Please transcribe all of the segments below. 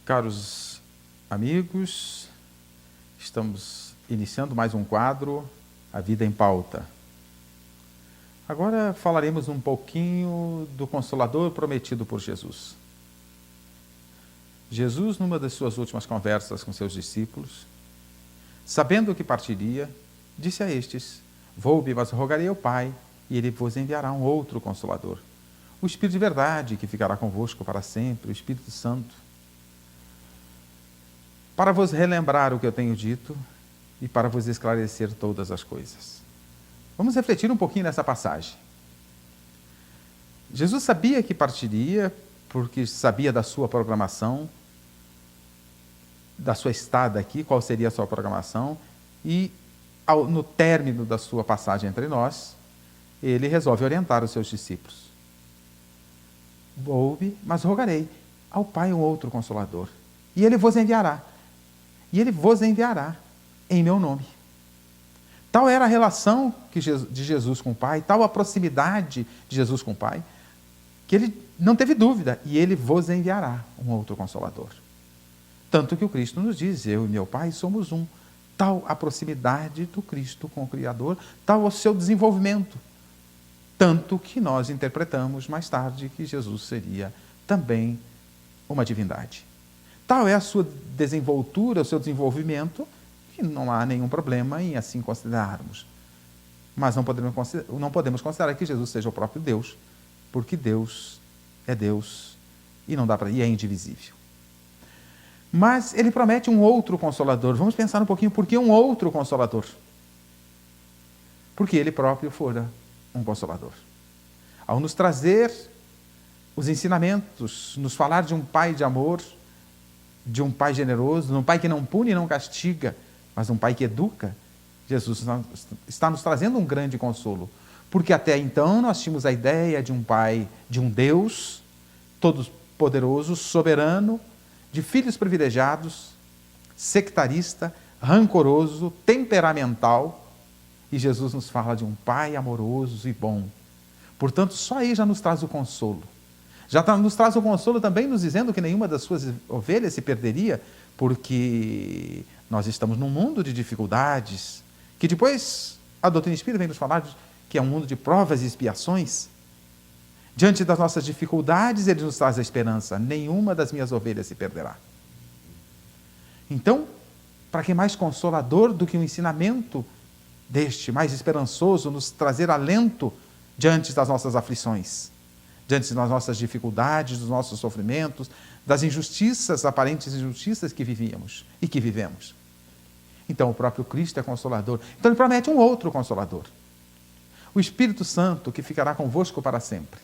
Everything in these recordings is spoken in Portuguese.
Caros amigos, estamos iniciando mais um quadro, A Vida em Pauta. Agora falaremos um pouquinho do Consolador prometido por Jesus. Jesus, numa das suas últimas conversas com seus discípulos, sabendo que partiria, disse a estes: Vou-me, mas rogarei ao Pai, e Ele vos enviará um outro Consolador, o Espírito de verdade, que ficará convosco para sempre, o Espírito Santo, para vos relembrar o que eu tenho dito e para vos esclarecer todas as coisas. Vamos refletir um pouquinho nessa passagem. Jesus sabia que partiria, porque sabia da sua programação, da sua estada aqui, qual seria a sua programação, e no término da sua passagem entre nós, ele resolve orientar os seus discípulos. Vou-me, mas rogarei ao Pai um outro Consolador, e Ele vos enviará. E Ele vos enviará em meu nome. Tal era a relação de Jesus com o Pai, tal a proximidade de Jesus com o Pai, que ele não teve dúvida, e Ele vos enviará um outro Consolador. Tanto que o Cristo nos diz: eu e meu Pai somos um. Tal a proximidade do Cristo com o Criador, tal o seu desenvolvimento. Tanto que nós interpretamos mais tarde que Jesus seria também uma divindade. Tal é a sua desenvoltura, o seu desenvolvimento, que não há nenhum problema em assim considerarmos. Mas não podemos considerar que Jesus seja o próprio Deus, porque Deus é Deus e é indivisível. Mas ele promete um outro Consolador. Vamos pensar um pouquinho por que um outro Consolador. Porque ele próprio fora um Consolador. Ao nos trazer os ensinamentos, nos falar de um Pai de amor, de um Pai generoso, de um Pai que não pune e não castiga, mas um Pai que educa, Jesus está nos trazendo um grande consolo. Porque até então nós tínhamos a ideia de um Pai, de um Deus todo-poderoso, soberano, de filhos privilegiados, sectarista, rancoroso, temperamental, e Jesus nos fala de um Pai amoroso e bom. Portanto, só aí já nos traz o consolo. Já nos traz o consolo também nos dizendo que nenhuma das suas ovelhas se perderia, porque nós estamos num mundo de dificuldades, que depois a doutrina espírita vem nos falar que é um mundo de provas e expiações. Diante das nossas dificuldades, ele nos traz a esperança: nenhuma das minhas ovelhas se perderá. Então, para que mais consolador do que um ensinamento deste, mais esperançoso, nos trazer alento diante das nossas aflições, diante das nossas dificuldades, dos nossos sofrimentos, das injustiças, aparentes injustiças que vivíamos e que vivemos. Então, o próprio Cristo é Consolador. Então, ele promete um outro Consolador. O Espírito Santo, que ficará convosco para sempre.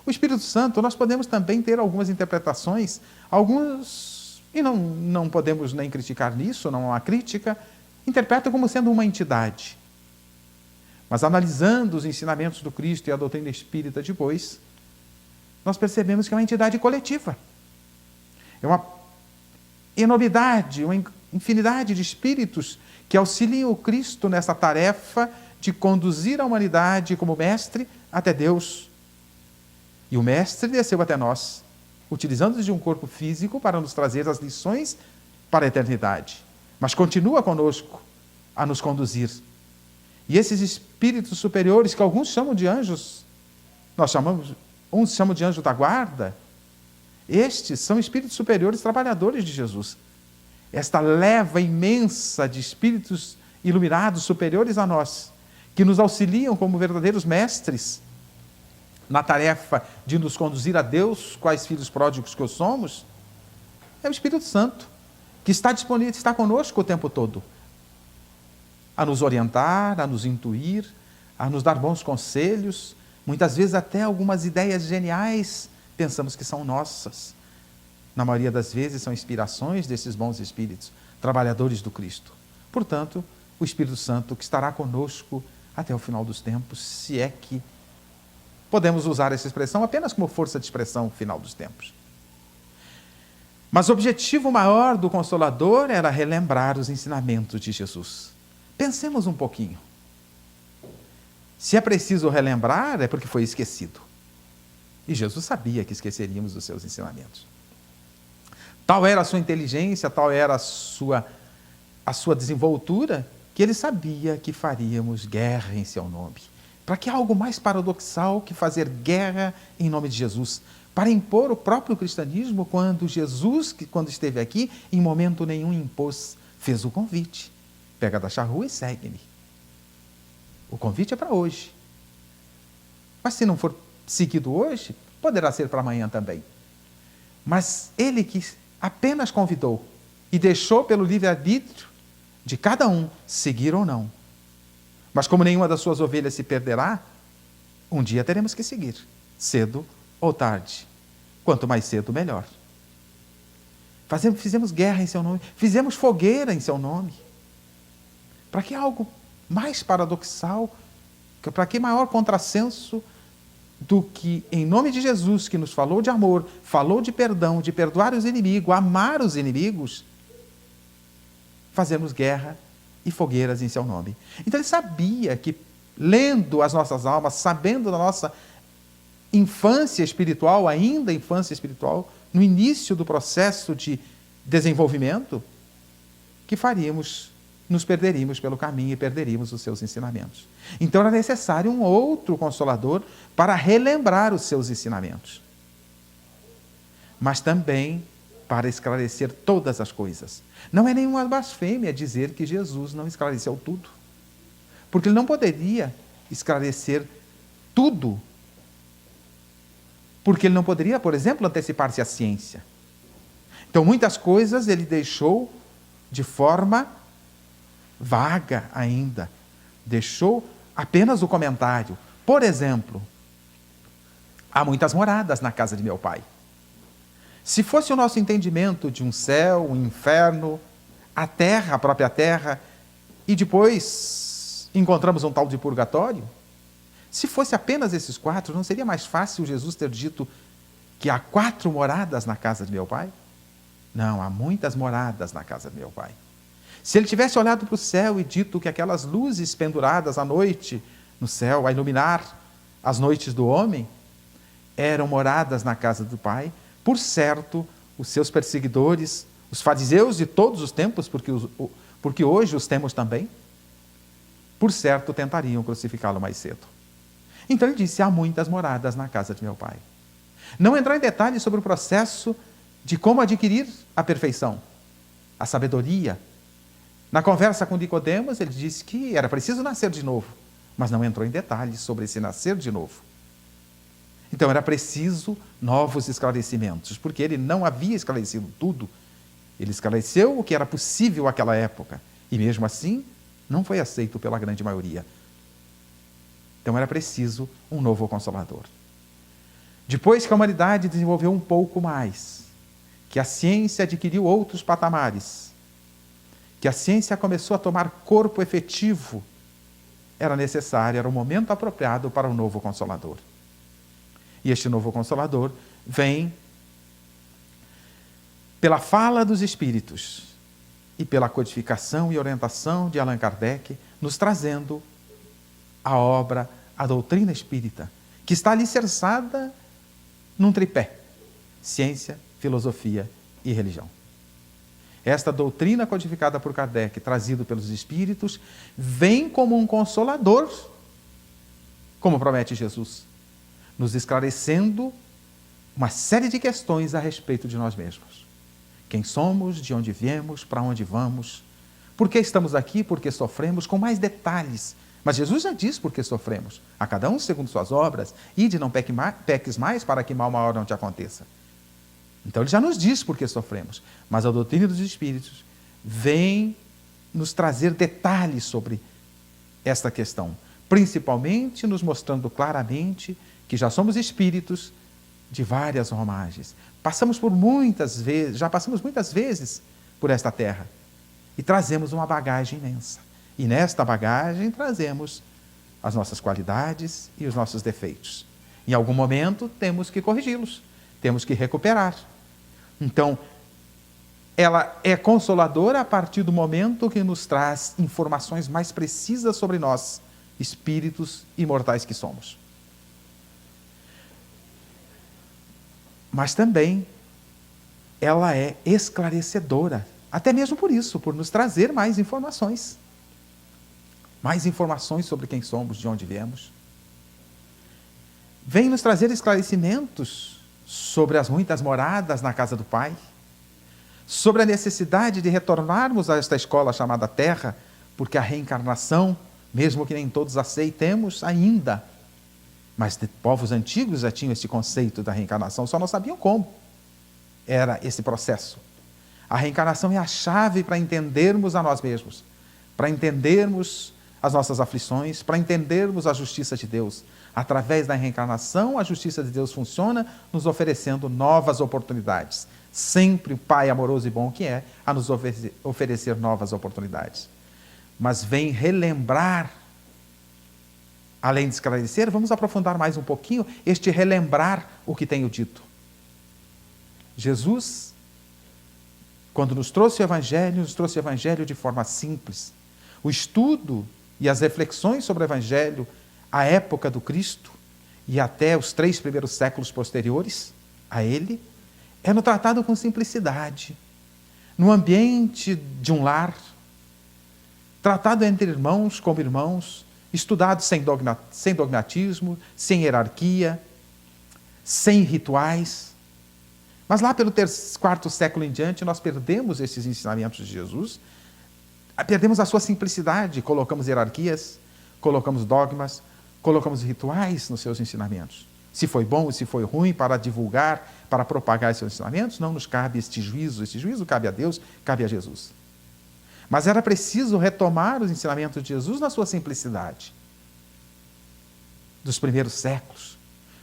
O Espírito Santo, nós podemos também ter algumas interpretações, e não podemos nem criticar nisso, não há crítica, interpreta como sendo uma entidade. Mas analisando os ensinamentos do Cristo e a doutrina espírita depois, nós percebemos que é uma entidade coletiva. É uma enormidade, uma infinidade de espíritos que auxiliam o Cristo nessa tarefa de conduzir a humanidade como mestre até Deus. E o mestre desceu até nós, utilizando-se de um corpo físico para nos trazer as lições para a eternidade. Mas continua conosco a nos conduzir. E esses espíritos superiores, que alguns chamam de anjos, uns chamam de anjo da guarda, estes são espíritos superiores trabalhadores de Jesus. Esta leva imensa de espíritos iluminados superiores a nós, que nos auxiliam como verdadeiros mestres na tarefa de nos conduzir a Deus, quais filhos pródigos que somos, é o Espírito Santo, que está disponível, está conosco o tempo todo, a nos orientar, a nos intuir, a nos dar bons conselhos, muitas vezes até algumas ideias geniais pensamos que são nossas. Na maioria das vezes são inspirações desses bons espíritos, trabalhadores do Cristo. Portanto, o Espírito Santo que estará conosco até o final dos tempos, se é que podemos usar essa expressão apenas como força de expressão final dos tempos. Mas o objetivo maior do Consolador era relembrar os ensinamentos de Jesus. Pensemos um pouquinho. Se é preciso relembrar, é porque foi esquecido. E Jesus sabia que esqueceríamos os seus ensinamentos. Tal era a sua inteligência, tal era a sua desenvoltura, que ele sabia que faríamos guerra em seu nome. Para que algo mais paradoxal que fazer guerra em nome de Jesus? Para impor o próprio cristianismo, quando Jesus, quando esteve aqui, em momento nenhum impôs, fez o convite. Pega da charrua e segue-me. O convite é para hoje. Mas se não for seguido hoje, poderá ser para amanhã também. Mas ele que apenas convidou e deixou pelo livre-arbítrio de cada um seguir ou não. Mas como nenhuma das suas ovelhas se perderá, um dia teremos que seguir, cedo ou tarde. Quanto mais cedo, melhor. Fizemos guerra em seu nome, fizemos fogueira em seu nome. Para que algo mais paradoxal, para que maior contrassenso do que, em nome de Jesus, que nos falou de amor, falou de perdão, de perdoar os inimigos, amar os inimigos, fazemos guerra e fogueiras em seu nome. Então ele sabia que, lendo as nossas almas, sabendo da nossa infância espiritual, ainda infância espiritual, no início do processo de desenvolvimento, que nos perderíamos pelo caminho e perderíamos os seus ensinamentos. Então era necessário um outro Consolador para relembrar os seus ensinamentos. Mas também para esclarecer todas as coisas. Não é nenhuma blasfêmia dizer que Jesus não esclareceu tudo. Porque ele não poderia esclarecer tudo. Porque ele não poderia, por exemplo, antecipar-se à ciência. Então, muitas coisas ele deixou de forma vaga ainda. Deixou apenas o comentário. Por exemplo, há muitas moradas na casa de meu pai. Se fosse o nosso entendimento de um céu, um inferno, a terra, a própria terra, e depois encontramos um tal de purgatório, se fosse apenas esses 4, não seria mais fácil Jesus ter dito que há 4 moradas na casa de meu pai? Não, há muitas moradas na casa de meu pai. Se ele tivesse olhado para o céu e dito que aquelas luzes penduradas à noite no céu, a iluminar as noites do homem, eram moradas na casa do pai, por certo, os seus perseguidores, os fariseus de todos os tempos, porque hoje os temos também, por certo tentariam crucificá-lo mais cedo. Então ele disse, há muitas moradas na casa de meu pai. Não entrou em detalhes sobre o processo de como adquirir a perfeição, a sabedoria. Na conversa com Nicodemos, ele disse que era preciso nascer de novo, mas não entrou em detalhes sobre esse nascer de novo. Então era preciso novos esclarecimentos, porque ele não havia esclarecido tudo. Ele esclareceu o que era possível àquela época, e mesmo assim não foi aceito pela grande maioria. Então era preciso um novo Consolador. Depois que a humanidade desenvolveu um pouco mais, que a ciência adquiriu outros patamares, que a ciência começou a tomar corpo efetivo, era necessário, era o momento apropriado para um novo Consolador. E este novo Consolador vem pela fala dos Espíritos e pela codificação e orientação de Allan Kardec, nos trazendo a obra, a doutrina espírita, que está alicerçada num tripé: ciência, filosofia e religião. Esta doutrina codificada por Kardec, trazida pelos Espíritos, vem como um consolador, como promete Jesus, nos esclarecendo uma série de questões a respeito de nós mesmos. Quem somos, de onde viemos, para onde vamos, por que estamos aqui, por que sofremos, com mais detalhes. Mas Jesus já diz por que sofremos. A cada um segundo suas obras, ide não peques mais, para que mal maior não te aconteça. Então ele já nos diz por que sofremos. Mas a doutrina dos Espíritos vem nos trazer detalhes sobre esta questão, principalmente nos mostrando claramente que já somos espíritos de várias romagens. Já passamos muitas vezes por esta terra e trazemos uma bagagem imensa. E nesta bagagem trazemos as nossas qualidades e os nossos defeitos. Em algum momento temos que corrigi-los, temos que recuperar. Então, ela é consoladora a partir do momento que nos traz informações mais precisas sobre nós, espíritos imortais que somos. Mas também ela é esclarecedora. Até mesmo por isso, por nos trazer mais informações. Mais informações sobre quem somos, de onde viemos. Vem nos trazer esclarecimentos sobre as muitas moradas na casa do Pai, sobre a necessidade de retornarmos a esta escola chamada Terra, porque a reencarnação, mesmo que nem todos aceitemos ainda, mas de povos antigos já tinham esse conceito da reencarnação, só não sabiam como era esse processo. A reencarnação é a chave para entendermos a nós mesmos, para entendermos as nossas aflições, para entendermos a justiça de Deus. Através da reencarnação, a justiça de Deus funciona, nos oferecendo novas oportunidades. Sempre o Pai amoroso e bom que é, a nos oferecer novas oportunidades. Mas vem relembrar, além de esclarecer, vamos aprofundar mais um pouquinho este relembrar o que tenho dito. Jesus, quando nos trouxe o Evangelho de forma simples. O estudo e as reflexões sobre o Evangelho, à época do Cristo e até os 3 primeiros séculos posteriores a ele, era tratado com simplicidade, no ambiente de um lar, tratado entre irmãos como irmãos, estudado sem dogmatismo, sem hierarquia, sem rituais. Mas lá pelo 4º século em diante, nós perdemos esses ensinamentos de Jesus, perdemos a sua simplicidade, colocamos hierarquias, colocamos dogmas, colocamos rituais nos seus ensinamentos. Se foi bom e se foi ruim para divulgar, para propagar seus ensinamentos, não nos cabe este juízo cabe a Deus, cabe a Jesus. Mas era preciso retomar os ensinamentos de Jesus na sua simplicidade, dos primeiros séculos.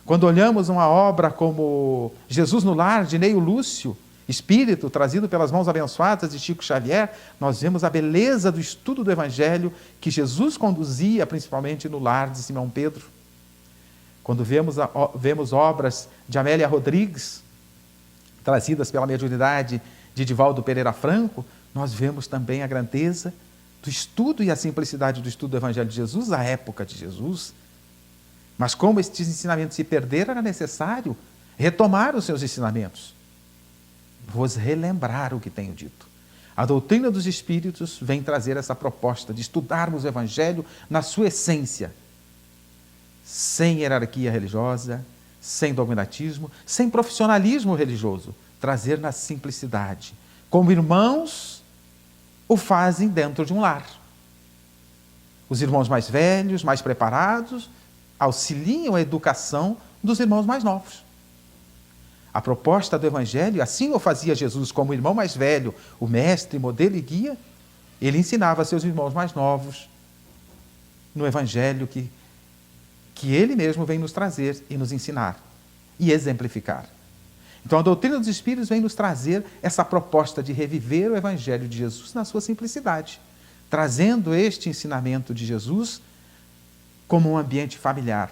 Quando olhamos uma obra como Jesus no Lar, de Neio Lúcio, espírito trazido pelas mãos abençoadas de Chico Xavier, nós vemos a beleza do estudo do Evangelho que Jesus conduzia, principalmente no lar de Simão Pedro. Quando vemos obras de Amélia Rodrigues, trazidas pela mediunidade de Divaldo Pereira Franco, nós vemos também a grandeza do estudo e a simplicidade do estudo do Evangelho de Jesus, à época de Jesus. Mas como estes ensinamentos se perderam, era necessário retomar os seus ensinamentos. Vos relembrar o que tenho dito. A doutrina dos Espíritos vem trazer essa proposta de estudarmos o Evangelho na sua essência, sem hierarquia religiosa, sem dogmatismo, sem profissionalismo religioso, trazer na simplicidade. Como irmãos o fazem dentro de um lar. Os irmãos mais velhos, mais preparados, auxiliam a educação dos irmãos mais novos. A proposta do Evangelho, assim o fazia Jesus como irmão mais velho, o mestre, modelo e guia, ele ensinava a seus irmãos mais novos no Evangelho que ele mesmo vem nos trazer e nos ensinar e exemplificar. Então a doutrina dos Espíritos vem nos trazer essa proposta de reviver o Evangelho de Jesus na sua simplicidade, trazendo este ensinamento de Jesus como um ambiente familiar.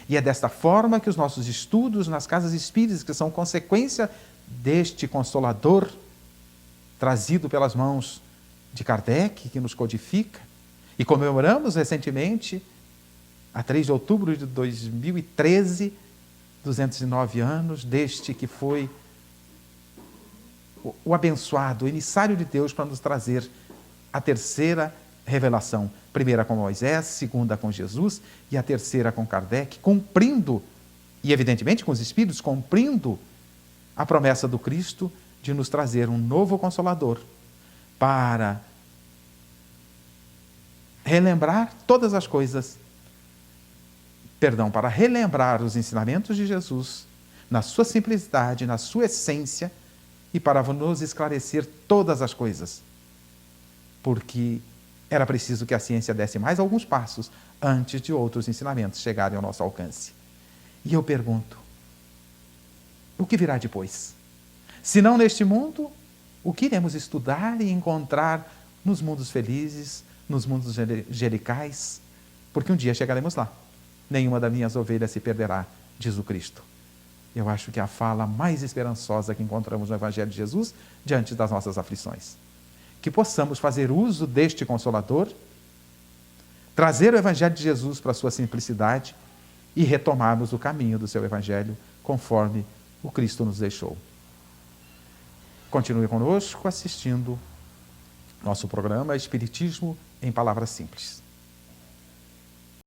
E é desta forma que os nossos estudos nas casas espíritas, que são consequência deste Consolador, trazido pelas mãos de Kardec, que nos codifica, e comemoramos recentemente, a 3 de outubro de 2013, 209 anos, deste que foi o abençoado, o emissário de Deus para nos trazer a terceira revelação. Primeira com Moisés, segunda com Jesus e a terceira com Kardec, cumprindo, e evidentemente com os Espíritos, cumprindo a promessa do Cristo de nos trazer um novo Consolador para relembrar todas as coisas, para relembrar os ensinamentos de Jesus na sua simplicidade, na sua essência e para nos esclarecer todas as coisas. Porque era preciso que a ciência desse mais alguns passos antes de outros ensinamentos chegarem ao nosso alcance. E eu pergunto, o que virá depois? Se não neste mundo, o que iremos estudar e encontrar nos mundos felizes, nos mundos angelicais? Porque um dia chegaremos lá. Nenhuma das minhas ovelhas se perderá, diz o Cristo. Eu acho que é a fala mais esperançosa que encontramos no Evangelho de Jesus diante das nossas aflições. Que possamos fazer uso deste Consolador, trazer o Evangelho de Jesus para a sua simplicidade e retomarmos o caminho do seu Evangelho conforme o Cristo nos deixou. Continue conosco assistindo nosso programa Espiritismo em Palavras Simples.